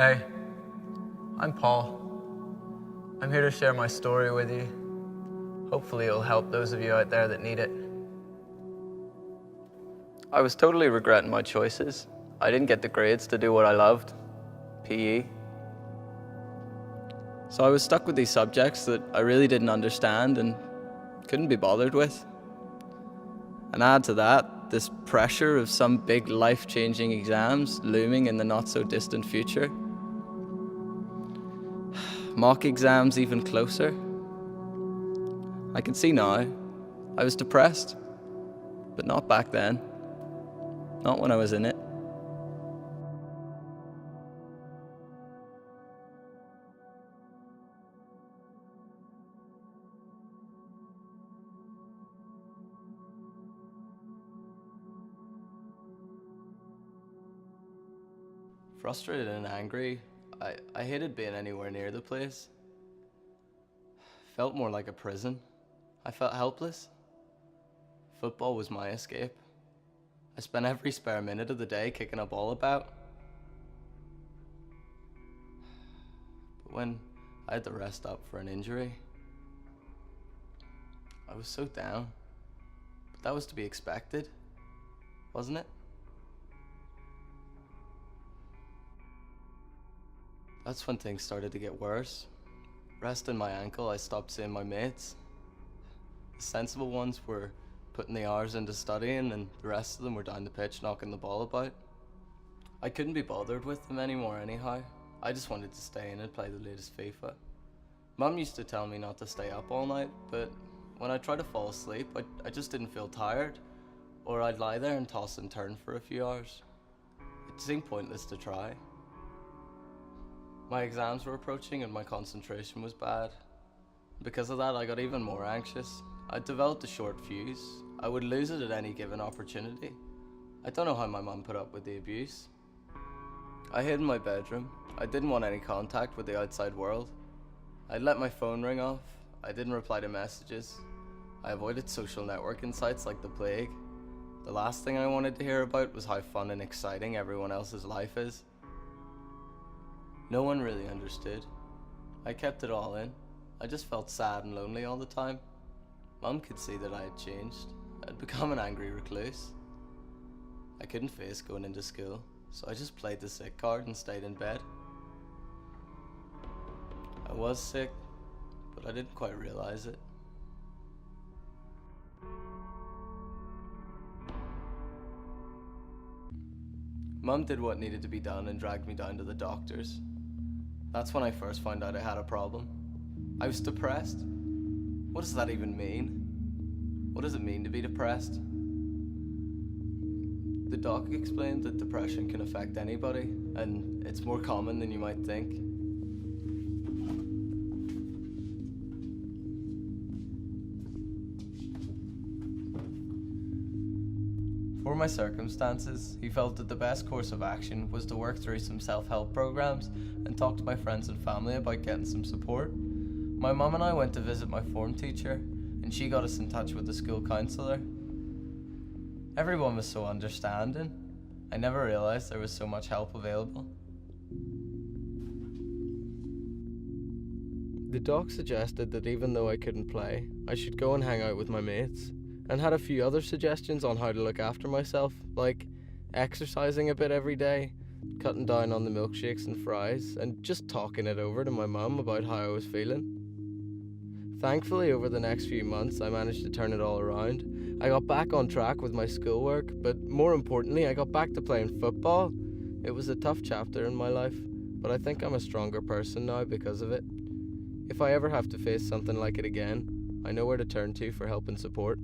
Hey, I'm Paul. I'm here to share my story with you. Hopefully it'll help those of you out there that need it. I was totally regretting my choices. I didn't get the grades to do what I loved, PE. So I was stuck with these subjects that I really didn't understand and couldn't be bothered with. And add to that, this pressure of some big life-changing exams looming in the not-so-distant future. Mock exams even closer. I can see now, I was depressed, but not back then. Not when I was in it. Frustrated and angry, I hated being anywhere near the place. Felt more like a prison. I felt helpless. Football was my escape. I spent every spare minute of the day kicking a ball about. But when I had to rest up for an injury, I was so down. But that was to be expected, wasn't it? That's when things started to get worse. Resting my ankle, I stopped seeing my mates. The sensible ones were putting the hours into studying, and the rest of them were down the pitch knocking the ball about. I couldn't be bothered with them anymore anyhow. I just wanted to stay in and play the latest FIFA. Mum used to tell me not to stay up all night, but when I tried to fall asleep, I just didn't feel tired, or I'd lie there and toss and turn for a few hours. It seemed pointless to try. My exams were approaching and my concentration was bad. Because of that, I got even more anxious. I developed a short fuse. I would lose it at any given opportunity. I don't know how my mum put up with the abuse. I hid in my bedroom. I didn't want any contact with the outside world. I let my phone ring off. I didn't reply to messages. I avoided social networking sites like the plague. The last thing I wanted to hear about was how fun and exciting everyone else's life is. No one really understood. I kept it all in. I just felt sad and lonely all the time. Mum could see that I had changed. I'd become an angry recluse. I couldn't face going into school, so I just played the sick card and stayed in bed. I was sick, but I didn't quite realize it. Mum did what needed to be done and dragged me down to the doctors. That's when I first found out I had a problem. I was depressed. What does that even mean? What does it mean to be depressed? The doc explained that depression can affect anybody, and it's more common than you might think. For my circumstances, he felt that the best course of action was to work through some self-help programs and talk to my friends and family about getting some support. My mum and I went to visit my form teacher, and she got us in touch with the school counsellor. Everyone was so understanding. I never realised there was so much help available. The doc suggested that even though I couldn't play, I should go and hang out with my mates, and had a few other suggestions on how to look after myself, like exercising a bit every day, cutting down on the milkshakes and fries, and just talking it over to my mum about how I was feeling. Thankfully, over the next few months, I managed to turn it all around. I got back on track with my schoolwork, but more importantly, I got back to playing football. It was a tough chapter in my life, but I think I'm a stronger person now because of it. If I ever have to face something like it again, I know where to turn to for help and support.